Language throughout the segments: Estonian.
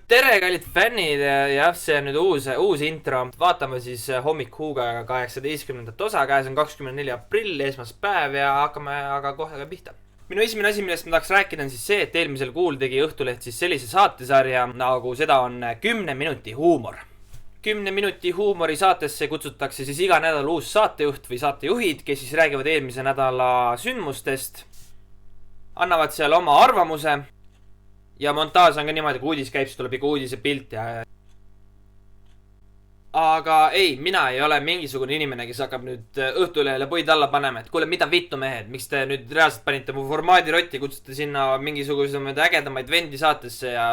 tere, kallid fännid, jah, see on nüüd uus intro. Vaatame siis hommikuuga 18. osa, käes on 24. aprill, esmaspäev ja hakkame aga kohe pihta. Minu esimene asi, millest ma tahaks rääkida, on siis see, et eelmisel kuul tegi Õhtuleht siis sellise saatesarja, nagu seda on 10 minuti huumor. 10 minuti huumori saatesse kutsutakse siis iga nädal uus saatejuht või saatejuhid, kes siis räägivad eelmise nädala sündmustest, annavad seal oma arvamuse ja montaaž on ka niimoodi, kui uudis käib, siis tuleb ikka uudise pilt ja... Aga ei, mina ei ole mingisugune inimene, kes hakkab nüüd Õhtulehele puid alla panema, et kuule, mida vittu mehed, miks te nüüd reaalselt panite mu formaadi rotti, kutsuste sinna mingisugusemaid ägedamaid vendi saatesse ja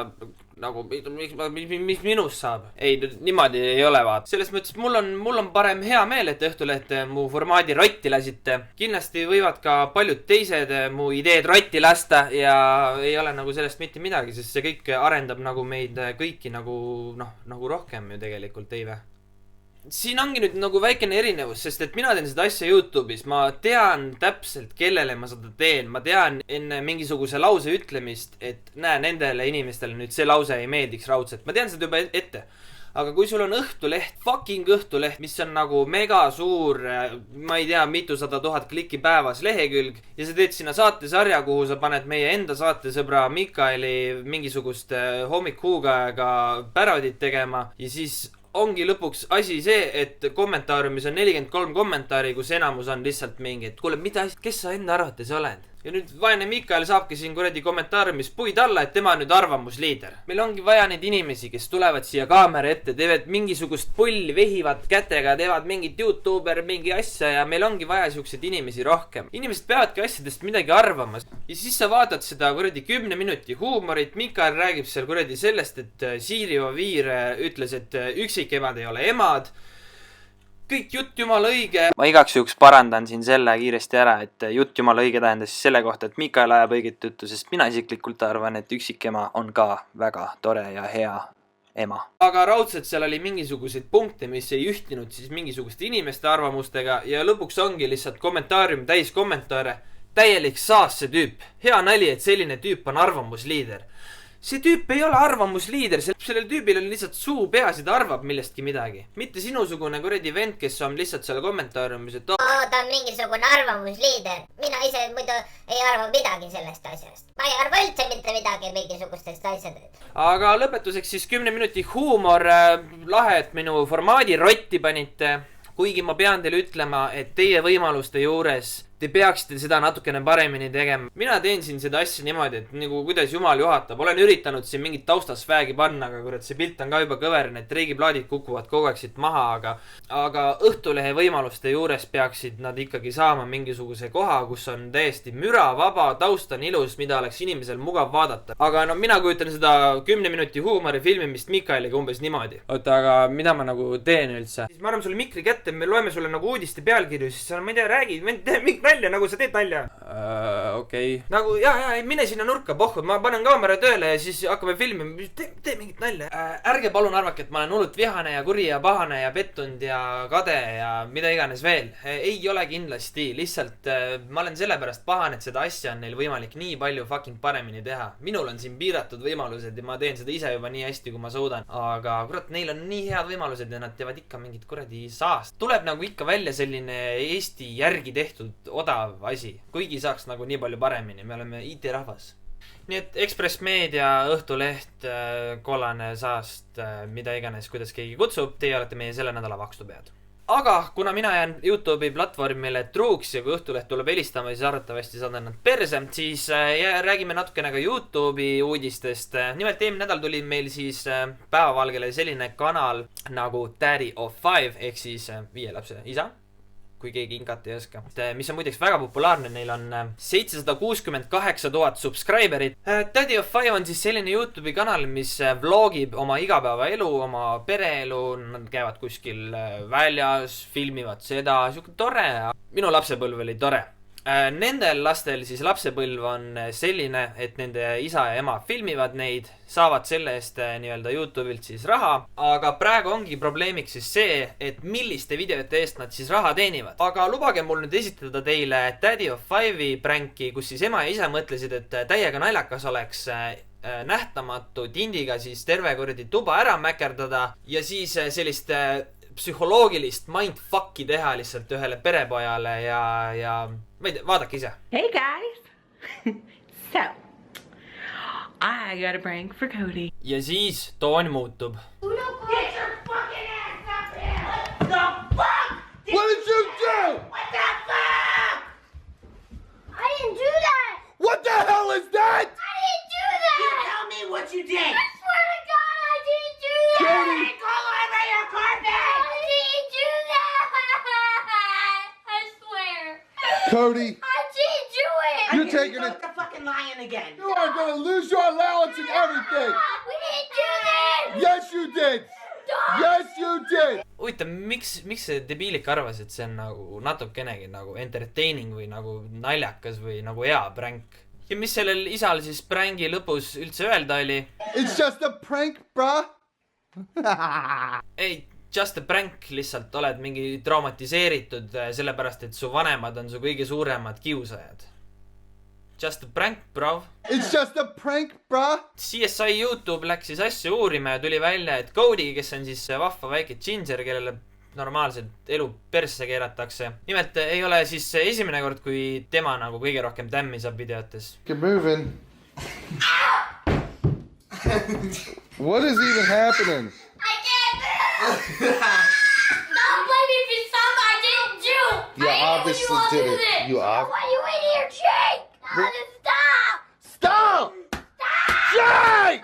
nagu, mis minust saab? Ei, niimoodi ei ole vaat. Selles mõttes, mul on parem hea meel, et Õhtuleht mu formaadi rotti lasite. Kindlasti võivad ka paljud teised mu ideed rotti lasta ja ei ole nagu sellest mitte midagi, sest see kõik arendab nagu meid kõiki nagu rohkem ju tegelikult, ei vä? Siin ongi nüüd nagu väikene erinevus, sest et mina teen seda asja YouTube'is, ma tean täpselt, kellele ma seda teen, ma tean enne mingisuguse lause ütlemist, et näe, nendele inimestele nüüd see lause ei meeldiks raudselt, ma tean seda juba ette. Aga kui sul on Õhtuleht, fucking Õhtuleht, mis on nagu mega suur, ma ei tea, mitusada tuhat klikki päevas lehekülg ja sa teed sinna saatesarja, kuhu sa paned meie enda saatesõbra Mikaeli mingisugust hommikuuga pärodit tegema ja siis ongi lõpuks asi see, et kommentaariumis on 43 kommentaari, kus enamus on lihtsalt mingi, et kuule, mida, kes sa enda arvates oled? Ja nüüd vaene Mikael saabki siin kuradi kommentaariumis puid alla, et tema on nüüd arvamusliider. Meil ongi vaja neid inimesi, kes tulevad siia kaamera ette, teevad mingisugust pulli, vehivad kätega, teevad mingit YouTuber, mingi asja ja meil ongi vaja siukseid inimesi rohkem. Inimesed peavadki asjadest midagi arvama. Ja siis sa vaatad seda kuradi 10 minuti huumorit, Mikael räägib seal kuradi sellest, et Siiri Oviir ütles, et üksikemad ei ole emad. Kõik jutt jumala õige. Ma igaks juhuks parandan siin selle kiiresti ära, et jutt jumala õige tähendas siis selle kohta, et Mikael ajab õiget juttu, sest mina isiklikult arvan, et üksikema on ka väga tore ja hea ema. Aga raudselt seal oli mingisuguseid punkte, mis ei ühtinud siis mingisuguste inimeste arvamustega ja lõpuks ongi lihtsalt kommentaarium täis kommentaare. Täielik saas see tüüp. Hea nali, et selline tüüp on arvamusliider. See tüüp ei ole arvamusliider, sellel tüübil on lihtsalt suu peas ja ta arvab millestki midagi. Mitte sinusugune kuradi vend, kes on lihtsalt seal kommentaariumis, et ta on mingisugune arvamusliider. Mina ise muidu ei arva midagi sellest asjast. Ma ei arva üldse mitte midagi mingisugustest asjadest. Aga lõpetuseks siis 10 minuti huumor, lahe, et minu formaadi rotti panite. Kuigi ma pean teile ütlema, et teie võimaluste juures te peaksite seda natukene paremini tegema. Mina teen siin seda asja niimoodi, et nagu kuidas jumal juhatab. Olen üritanud siin mingit taustasfäägi panna, aga kurat, see pilt on ka juba kõver, need reigiplaadid kukuvad kogu aeg siit maha, aga Õhtulehe võimaluste juures peaksid nad ikkagi saama mingisuguse koha, kus on täiesti müra, vaba, taust on ilus, mida oleks inimesel mugav vaadata. Aga no mina kujutan seda 10 minuti huumori filmimist Mikaeliga umbes niimoodi. Oota, aga mida ma nagu teen üldse? Siis ma arvan sulle mikri kätte, me loeme sulle nagu uudiste pealkirju, siis sa, ma ei tea, räägid, mingit nalja, nagu sa teed nalja. Okei. Nagu, mine sinna nurka, pohhu, ma panen kaamera tööle ja siis hakkame filmima. Tee mingit nalja. Ärge palun arvake, et ma olen hullult vihane ja kuri ja pahane ja pettunud ja kade ja mida iganes veel. Ei ole kindlasti. Lihtsalt ma olen sellepärast pahane, et seda asja on neil võimalik nii palju fucking paremini teha. Minul on siin piiratud võimalused ja ma teen seda ise juba nii hästi, kui ma suudan. Aga kurat, neil on nii head võimalused ja nad teevad ikka mingit kuradi saast. Tuleb nagu ikka välja selline Eesti järgi tehtud odav asi, kuigi saaks nagu nii palju paremini, me oleme IT-rahvas. Nii et Ekspress Meedia, Õhtuleht, Kollane saast, mida iganes, kuidas keegi kutsub, teie olete meie selle nädala vakstupead. Aga kuna mina jään YouTube'i platvormile truuks ja kui Õhtuleht tuleb helistama, siis arvatavasti saadan nad perse, siis räägime natukene ka YouTube'i uudistest. Nimelt eelmine nädal tuli meil siis päevavalgele selline kanal nagu Daddy of Five ehk siis 5 lapse isa, kui keegi ingata ei oska. Mis on muideks väga populaarne, neil on 768 000 subscriberit. Daddy of Five on siis selline YouTube'i kanal, mis vlogib oma igapäevaelu, oma pereelu, nad käivad kuskil väljas, filmivad seda, siuke tore. Minu lapsepõlv oli tore. Nendel lastel siis lapsepõlv on selline, et nende isa ja ema filmivad neid, saavad selle eest nii-öelda YouTube'ilt siis raha, aga praegu ongi probleemiks siis see, et milliste videote eest nad siis raha teenivad. Aga lubage mul nüüd esitada teile Daddy of Five'i pränki, kus siis ema ja isa mõtlesid, et täiega naljakas oleks nähtamatu tindiga siis terve kuradi tuba ära mäkerdada ja siis sellist psühholoogilist mindfuck'i teha lihtsalt ühele perepojale ja ma ei tea, vaadake ise. Hey guys! So, I got a prank for Cody. Ja siis toon muutub. Get your fucking ass up here! What the fuck? What did you do? What the fuck? I didn't do that! What the hell is that? I didn't do that! You tell me what you did! I swear to God, I didn't do that! Cody! It's all over your carpet! I didn't do that! I swear. Cody, I didn't do it! You're taking you it- the fucking lying again. you are gonna lose your allowance and everything. We didn't do this! Yes, you did. Stop! Yes, you did. Huvitav, miks see debiilik arvas, et see on nagu natukenegi nagu entertaining või nagu naljakas või nagu hea pränk? Ja mis sellel isal siis prängi lõpus üldse öelda oli? It's just a prank, bruh. Ei, just a prank, lihtsalt oled mingi traumatiseeritud sellepärast, et su vanemad on su kõige suuremad kiusajad. Just a prank, bro. It's just a prank, bruh. CSI YouTube läks siis asja uurima ja tuli välja, et Cody, kes on siis vahva väike ginger, kellele normaalselt elu persse keeratakse. Nimelt ei ole siis esimene kord, kui tema nagu kõige rohkem tämmi saab videotes. Get moving. What is even happening? I can't move! Don't blame me for something I didn't do! You I hate when obviously all did do it. this. You ob- Why you in here, Jake? No, just stop! Stop! Jake!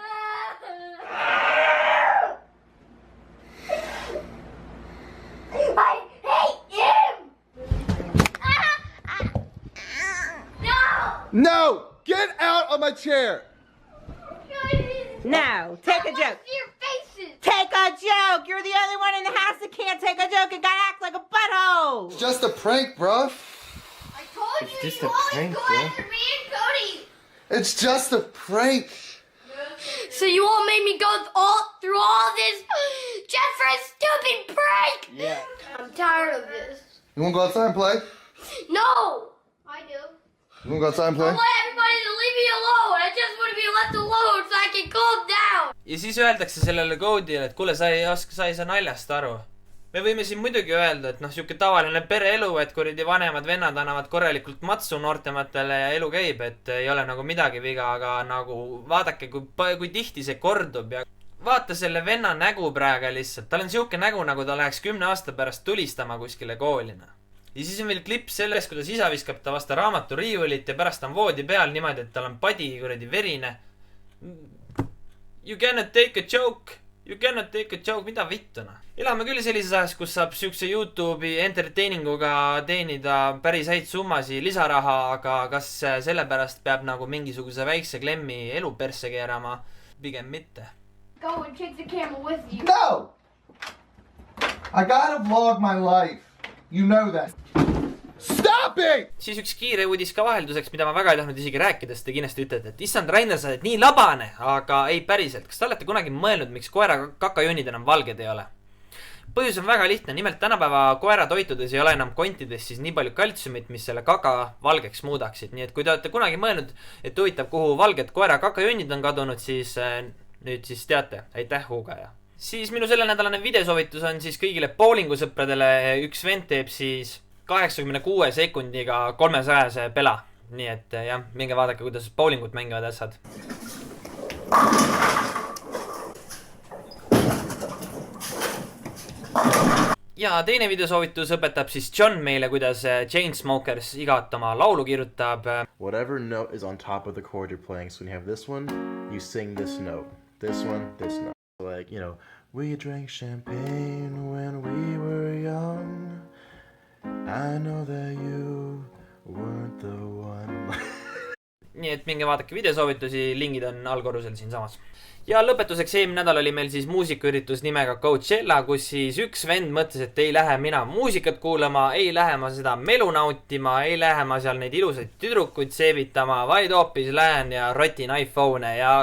I hate him! No! No! Get out of my chair! No, take a joke. Your faces! Take a joke! You're the only one in the house that can't take a joke and gotta act like a butthole! It's just a prank, bruh. I told It's you just you a always prank, go bro. after me and Cody! It's just a prank. So you all made me go through all this just for a stupid prank! Yeah. I'm tired of this. You wanna go outside and play? No! I do. You wanna go outside and I play? want everybody to leave me alone. I just want to be left alone so I can calm down. Ja siis öeldakse sellele Cody'le, et kuule, sa ei saa naljast aru. Me võime siin muidugi öelda, et noh, siuke tavaline pereelu, et kuradi vanemad vennad annavad korralikult matsu noortematele ja elu käib, et ei ole nagu midagi viga, aga nagu vaadake, kui tihti see kordub ja vaata selle venna nägu praegu lihtsalt. Tal on siuke nägu, nagu ta läheks 10 aasta pärast tulistama kuskile koolina. Ja siis on veel klipp sellest, kuidas isa viskab ta vastu raamaturiiulit ja pärast on voodi peal niimoodi, et tal on padi kuradi verine. You cannot take a joke. You cannot take a joke. Mida vittuna? Elame küll sellises ajas, kus saab siukse YouTube'i entertaininguga teenida päris häid summasi lisaraha, aga kas sellepärast peab nagu mingisuguse väikse klemmi elu persse keerama? Pigem mitte. Go and take the camera with you. No! I gotta vlog my life. You know that. Stop it! Siis üks kiire uudis ka vahelduseks, mida ma väga ei tahtnud isegi rääkida, sest te kindlasti ütlete, et issand, Rainer, sa oled nii labane, aga ei päriselt. Kas te olete kunagi mõelnud, miks koera kakajunnid enam valged ei ole? Põhjus on väga lihtne, nimelt tänapäeva koera toitudes ei ole enam kontides siis nii palju kaltsiumit, mis selle kaka valgeks muudaksid. Nii et kui te olete kunagi mõelnud, et huvitav, kuhu valged koera kakajunnid on kadunud, siis nüüd siis teate. Aitäh, Huugaja. Siis minu selle nädalane videosoovitus on siis kõigile bowlingusõpradele. Üks vend teeb siis 86 sekundiga 300 pela. Nii et jah, minge vaadake, kuidas bowlingut mängivad asjad. Ja teine videosoovitus õpetab siis John meile, kuidas Chainsmokers igat oma laulu kirjutab. Whatever note is on top of the chord you're playing, so when you have this one, you sing this note. This one, this note. Like, you know, we drank champagne when we were young. I know that you weren't the one. Nii et minge vaadake videosoovitusi, lingid on allkorrusel siin samas. Ja lõpetuseks eelmine nädal oli meil siis muusikaüritus nimega Coachella, kus siis üks vend mõtles, et ei lähe mina muusikat kuulama, ei lähe ma seda melu nautima, ei lähe ma seal neid ilusaid tüdrukuid seevitama, vaid hoopis lähen ja rotin iPhone'e ja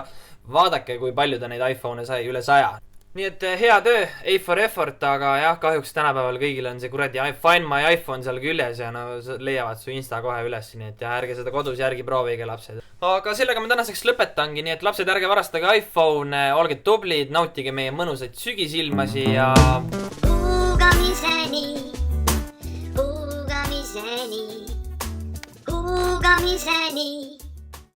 vaadake, kui palju ta neid iPhone'e sai, üle 100. nii et hea töö, A for effort, aga jah, kahjuks tänapäeval kõigil on see kuradi Find My iPhone seal küljes ja no leiavad su Insta kohe üles, nii et ärge seda kodus järgi proovige, lapsed. Aga sellega ma tänaseks lõpetangi, nii et lapsed, ärge varastage iPhone, olge tublid, nautige meie mõnusaid sügisilmasi ja... Kuugamiseni.